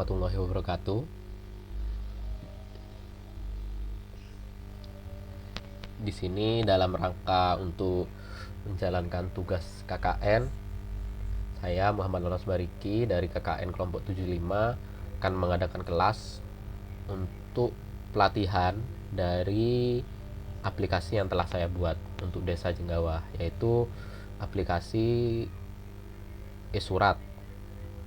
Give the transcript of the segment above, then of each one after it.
warahmatullahi wabarakatuh. Di sini dalam rangka untuk menjalankan tugas KKN, saya Muhammad Lolos Bariki dari KKN kelompok 75 akan mengadakan kelas untuk pelatihan dari aplikasi yang telah saya buat untuk Desa Jenggawah, yaitu aplikasi e-surat.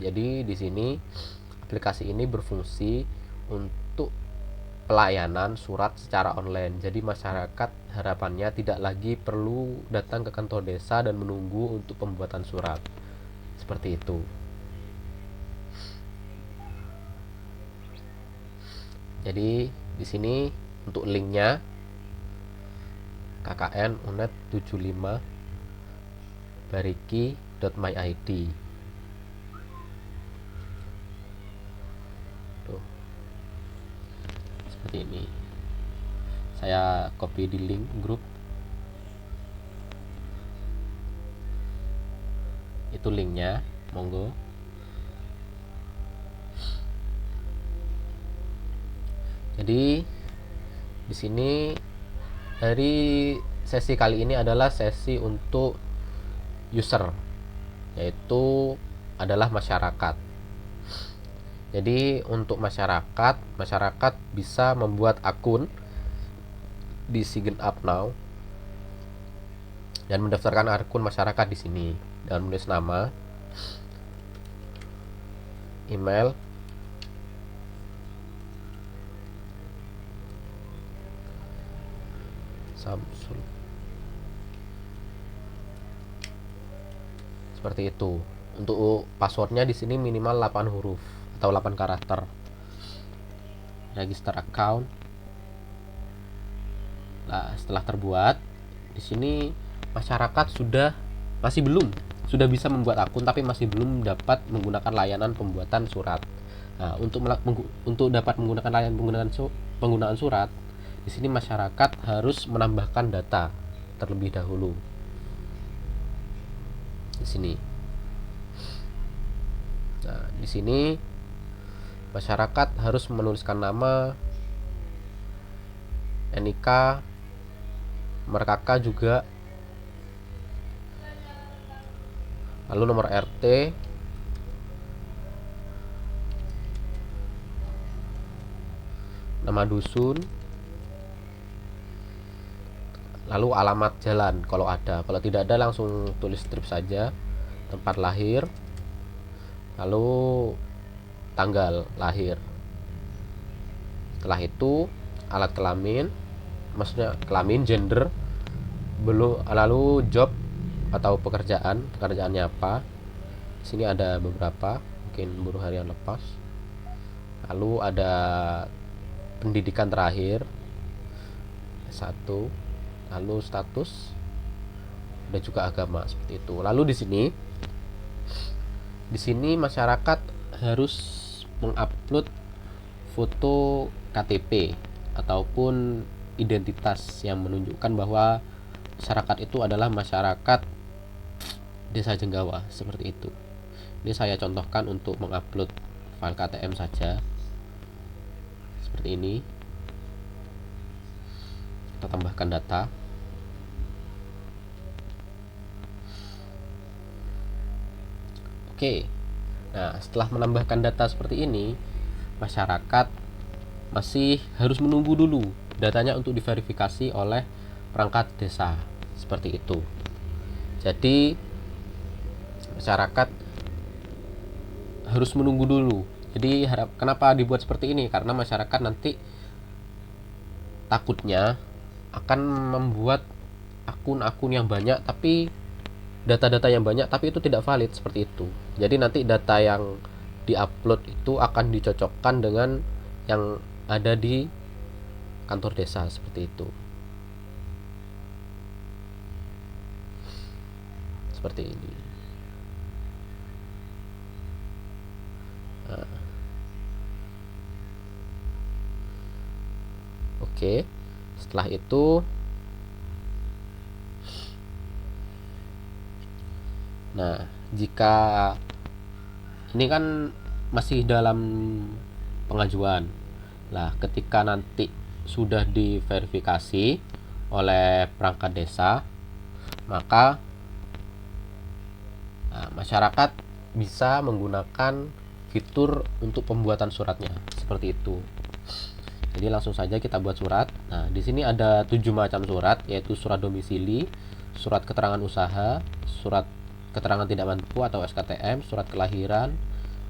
Jadi di sini aplikasi ini berfungsi untuk pelayanan surat secara online. Jadi masyarakat harapannya tidak lagi perlu datang ke kantor desa dan menunggu untuk pembuatan surat. Seperti itu. Jadi di sini untuk linknya KKN UNED 75 bariki.myid. Tuh. Seperti ini. Saya copy di link grup. Itu linknya, monggo. Jadi di sini dari sesi kali ini adalah sesi untuk user, yaitu adalah masyarakat. Jadi untuk masyarakat bisa membuat akun di Sign Up Now dan mendaftarkan akun masyarakat di sini dan menulis nama, email, Samsul, seperti itu. Untuk passwordnya di sini minimal 8 huruf atau 8 karakter. Register account. Nah, setelah terbuat, di sini masyarakat sudah bisa membuat akun tapi masih belum dapat menggunakan layanan pembuatan surat. Nah, untuk dapat menggunakan layanan penggunaan surat, di sini masyarakat harus menambahkan data terlebih dahulu. Di sini. Nah, di sini masyarakat harus menuliskan nama, NIK, nomor KK juga, lalu nomor RT, nama dusun, lalu alamat jalan kalau ada. Kalau tidak ada langsung tulis strip saja, tempat lahir, lalu tanggal lahir. Setelah itu alat kelamin, maksudnya gender, lalu job atau pekerjaannya apa. Di sini ada beberapa, mungkin buruh harian lepas. Lalu ada pendidikan terakhir S1, lalu status, dan juga agama, seperti itu. Lalu di sini masyarakat harus mengupload foto KTP ataupun identitas yang menunjukkan bahwa masyarakat itu adalah masyarakat Desa Jenggawah, seperti itu. Ini saya contohkan untuk mengupload file KTM saja. Seperti ini. Kita tambahkan data. Oke. Nah, setelah menambahkan data seperti ini, masyarakat masih harus menunggu dulu datanya untuk diverifikasi oleh perangkat desa, seperti itu. Jadi masyarakat harus menunggu dulu. Jadi kenapa dibuat seperti ini? Karena masyarakat nanti takutnya akan membuat akun-akun yang banyak tapi data-data yang banyak tapi itu tidak valid, seperti itu. Jadi nanti data yang diupload itu akan dicocokkan dengan yang ada di kantor desa, seperti itu. Seperti ini. Nah. Oke. Setelah itu, nah, jika ini kan masih dalam pengajuan. Nah, ketika nanti sudah diverifikasi oleh perangkat desa, maka masyarakat bisa menggunakan fitur untuk pembuatan suratnya seperti itu. Jadi langsung saja kita buat surat. Nah, di sini ada 7 macam surat, yaitu surat domisili, surat keterangan usaha, surat keterangan tidak mampu atau SKTM, surat kelahiran,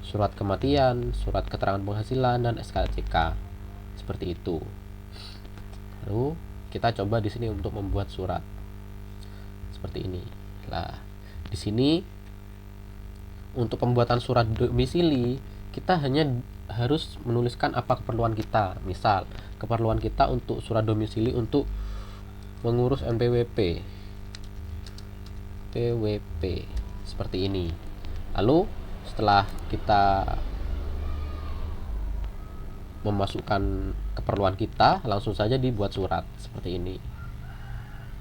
surat kematian, surat keterangan penghasilan, dan SKCK. Seperti itu. Lalu kita coba di sini untuk membuat surat seperti ini. Nah, di sini untuk pembuatan surat domisili kita hanya harus menuliskan apa keperluan kita. Misal, keperluan kita untuk surat domisili untuk mengurus NPWP. PWP seperti ini. Lalu setelah kita memasukkan keperluan kita, langsung saja dibuat surat seperti ini.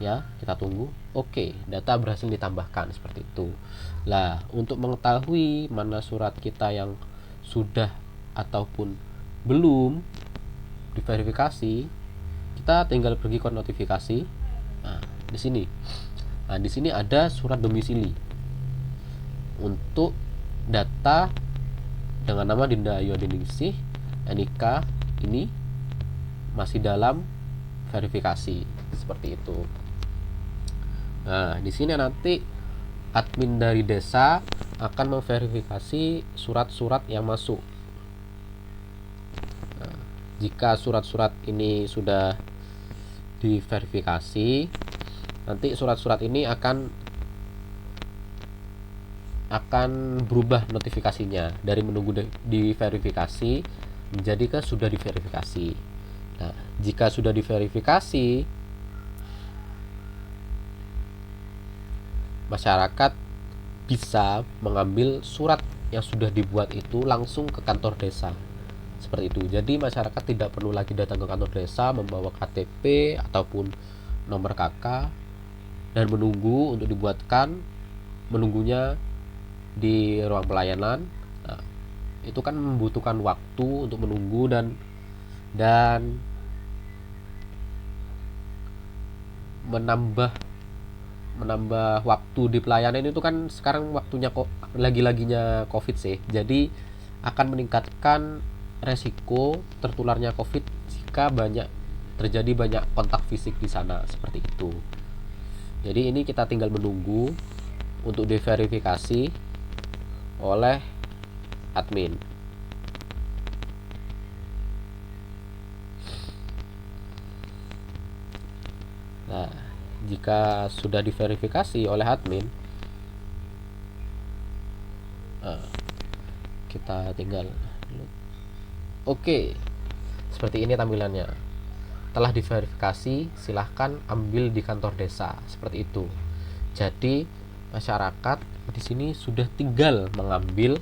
Ya, kita tunggu. Oke, data berhasil ditambahkan seperti itu. Lah, untuk mengetahui mana surat kita yang sudah ataupun belum diverifikasi, kita tinggal pergi ke notifikasi. Nah, di sini. Nah, di sini ada surat domisili untuk data dengan nama Dinda Ayu Adiningsih, NIK ini masih dalam verifikasi seperti itu. Nah, di sini nanti admin dari desa akan memverifikasi surat-surat yang masuk. Nah, jika surat-surat ini sudah diverifikasi, nanti surat-surat ini akan berubah notifikasinya dari menunggu diverifikasi menjadi ke sudah diverifikasi. Nah, jika sudah diverifikasi, masyarakat bisa mengambil surat yang sudah dibuat itu langsung ke kantor desa seperti itu. Jadi masyarakat tidak perlu lagi datang ke kantor desa membawa KTP ataupun nomor KK dan menunggu untuk dibuatkan, menunggunya di ruang pelayanan. Nah, itu kan membutuhkan waktu untuk menunggu dan menambah waktu di pelayanan itu kan sekarang waktunya kok lagi-laginya COVID sih. Jadi akan meningkatkan resiko tertularnya COVID jika terjadi banyak kontak fisik di sana seperti itu. Jadi ini kita tinggal menunggu untuk diverifikasi oleh admin. Nah, jika sudah diverifikasi oleh admin, kita tinggal oke, seperti ini tampilannya. Telah diverifikasi, silahkan ambil di kantor desa seperti itu. Jadi masyarakat di sini sudah tinggal mengambil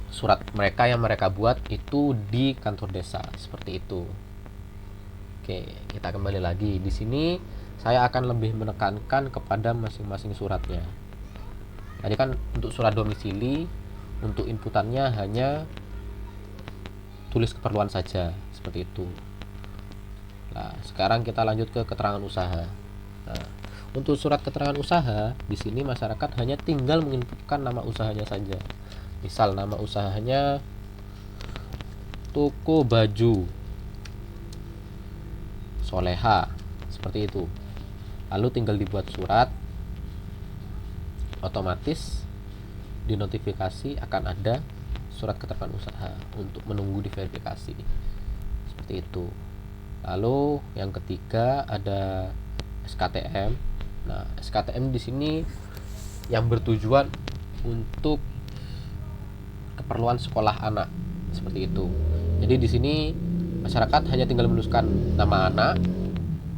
surat mereka yang mereka buat itu di kantor desa seperti itu. Oke, kita kembali lagi. Di sini saya akan lebih menekankan kepada masing-masing suratnya. Tadi kan untuk surat domisili, untuk inputannya hanya tulis keperluan saja seperti itu. Nah, sekarang kita lanjut ke keterangan usaha. Nah, untuk surat keterangan usaha, di sini masyarakat hanya tinggal menginputkan nama usahanya saja. Misal nama usahanya toko baju Soleha seperti itu. Lalu tinggal dibuat surat, otomatis di notifikasi akan ada surat keterangan usaha untuk menunggu diverifikasi seperti itu. Lalu yang ketiga ada SKTM. Nah, SKTM di sini yang bertujuan untuk keperluan sekolah anak seperti itu. Jadi di sini masyarakat hanya tinggal menuliskan nama anak,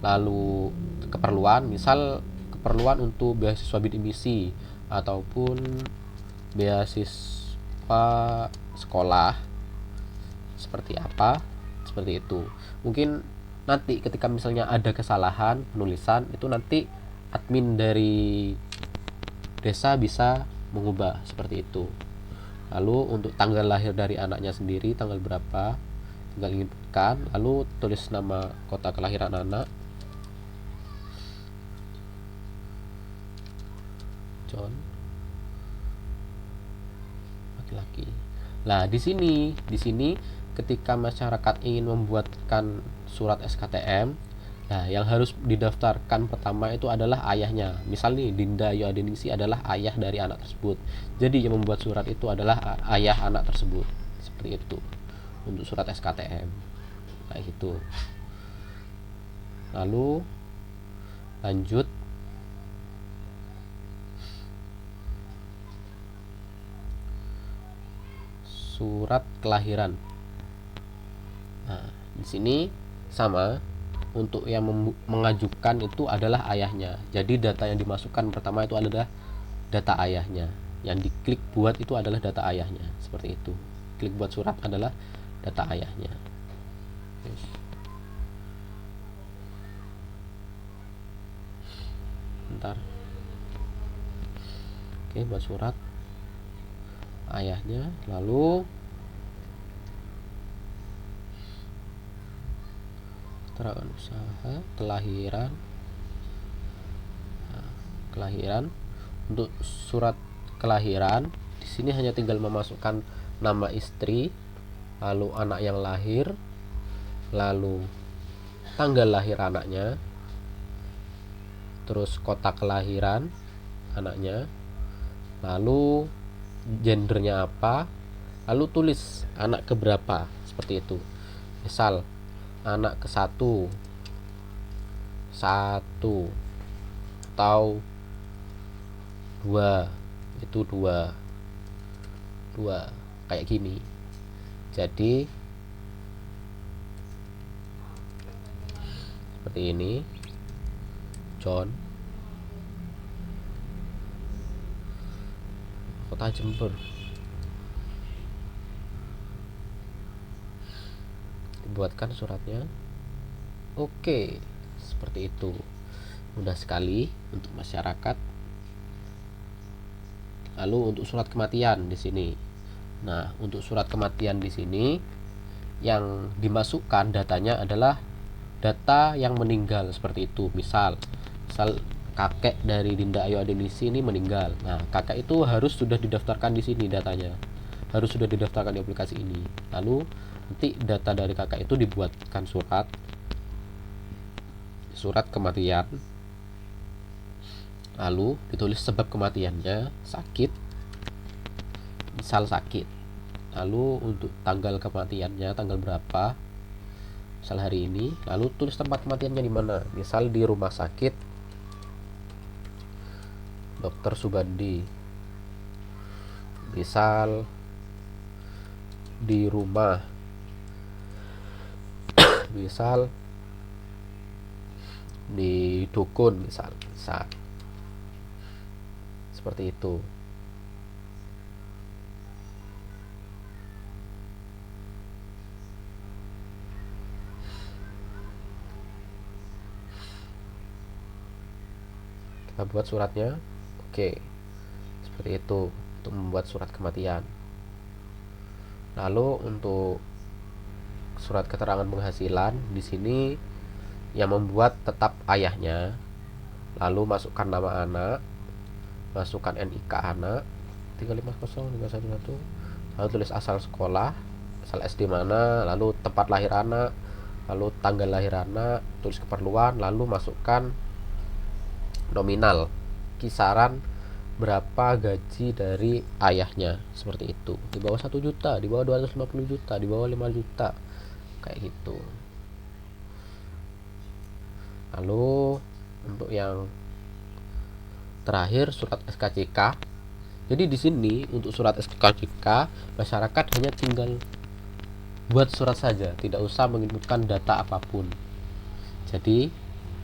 lalu keperluan, misal keperluan untuk beasiswa bidik misi ataupun beasiswa sekolah seperti apa, seperti itu. Mungkin nanti ketika misalnya ada kesalahan penulisan, itu nanti admin dari desa bisa mengubah seperti itu. Lalu untuk tanggal lahir dari anaknya sendiri tanggal berapa tinggal inputkan, lalu tulis nama kota kelahiran anak, John, laki-laki. Nah, di sini ketika masyarakat ingin membuatkan surat SKTM, nah yang harus didaftarkan pertama itu adalah ayahnya. Misal nih Dinda Ayu Adeningsi adalah ayah dari anak tersebut. Jadi yang membuat surat itu adalah ayah anak tersebut. Seperti itu untuk surat SKTM. Kayak gitu. Lalu lanjut surat kelahiran. Nah, di sini sama, untuk yang mengajukan itu adalah ayahnya. Jadi data yang dimasukkan pertama itu adalah data ayahnya. Yang diklik buat itu adalah data ayahnya. Seperti itu. Klik buat surat adalah data ayahnya. Yes. Bentar. Oke, buat surat ayahnya, lalu keterangan usaha kelahiran. Nah, kelahiran, untuk surat kelahiran di sini hanya tinggal memasukkan nama istri, lalu anak yang lahir, lalu tanggal lahir anaknya, terus kota kelahiran anaknya, lalu gendernya apa, lalu tulis anak keberapa, seperti itu. Misal anak ke-1 atau 2, itu 2 kayak gini. Jadi seperti ini, John, kota Jember. Dibuatkan suratnya. Oke, seperti itu. Mudah sekali untuk masyarakat. Lalu untuk surat kematian di sini. Nah, untuk surat kematian di sini yang dimasukkan datanya adalah data yang meninggal, seperti itu. Misal kakek dari Dinda Ayu Adeningsi ini meninggal. Nah, kakek itu harus sudah didaftarkan di sini datanya. Harus sudah didaftarkan di aplikasi ini. Lalu nanti data dari kakak itu dibuatkan surat kematian, lalu ditulis sebab kematiannya, sakit, misal sakit, lalu untuk tanggal kematiannya tanggal berapa, misal hari ini, lalu tulis tempat kematiannya di mana, misal di rumah sakit Dr. Subandi, misal di rumah, misal di dukun, misal seperti itu. Kita buat suratnya. Oke, seperti itu untuk membuat surat kematian. Lalu untuk surat keterangan penghasilan di sini yang membuat tetap ayahnya, lalu masukkan nama anak, masukkan NIK anak 350311, lalu tulis asal sekolah, asal SD mana, lalu tempat lahir anak, lalu tanggal lahir anak, tulis keperluan, lalu masukkan nominal, kisaran berapa gaji dari ayahnya, seperti itu. Di bawah 1 juta, di bawah 250 juta, di bawah 5 juta, kayak gitu. Lalu untuk yang terakhir surat SKCK. Jadi di sini untuk surat SKCK masyarakat hanya tinggal buat surat saja, tidak usah menginputkan data apapun. Jadi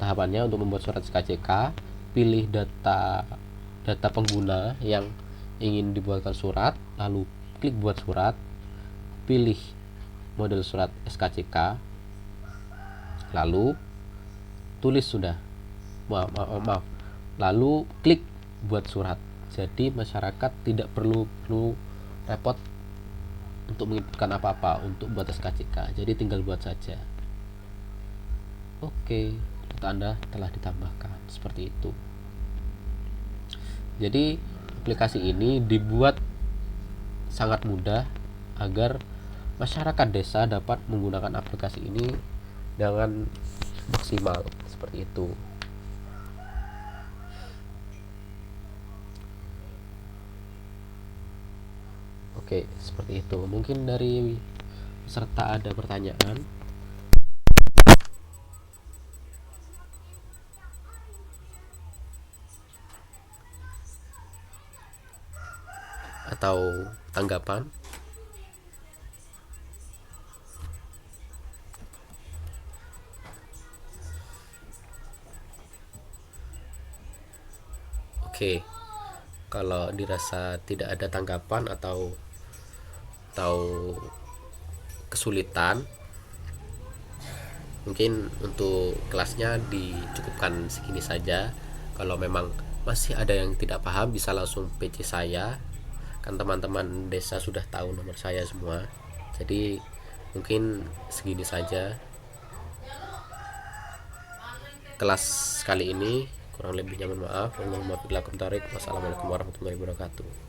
tahapannya untuk membuat surat SKCK, pilih data pengguna yang ingin dibuatkan surat, lalu klik buat surat, pilih model surat SKCK, lalu tulis sudah, maaf, lalu klik buat surat. Jadi masyarakat tidak perlu repot untuk menginputkan apa-apa untuk buat SKCK, jadi tinggal buat saja. Oke, data Anda telah ditambahkan seperti itu. Jadi aplikasi ini dibuat sangat mudah agar masyarakat desa dapat menggunakan aplikasi ini dengan maksimal seperti itu. Oke, seperti itu. Mungkin dari peserta ada pertanyaan atau tanggapan? Oke, kalau dirasa tidak ada tanggapan atau kesulitan, mungkin untuk kelasnya dicukupkan segini saja. Kalau memang masih ada yang tidak paham, bisa langsung PC saya, kan teman-teman desa sudah tahu nomor saya semua. Jadi mungkin segini saja kelas kali ini, kurang lebihnya mohon maaf. Wassalamualaikum warahmatullahi wabarakatuh.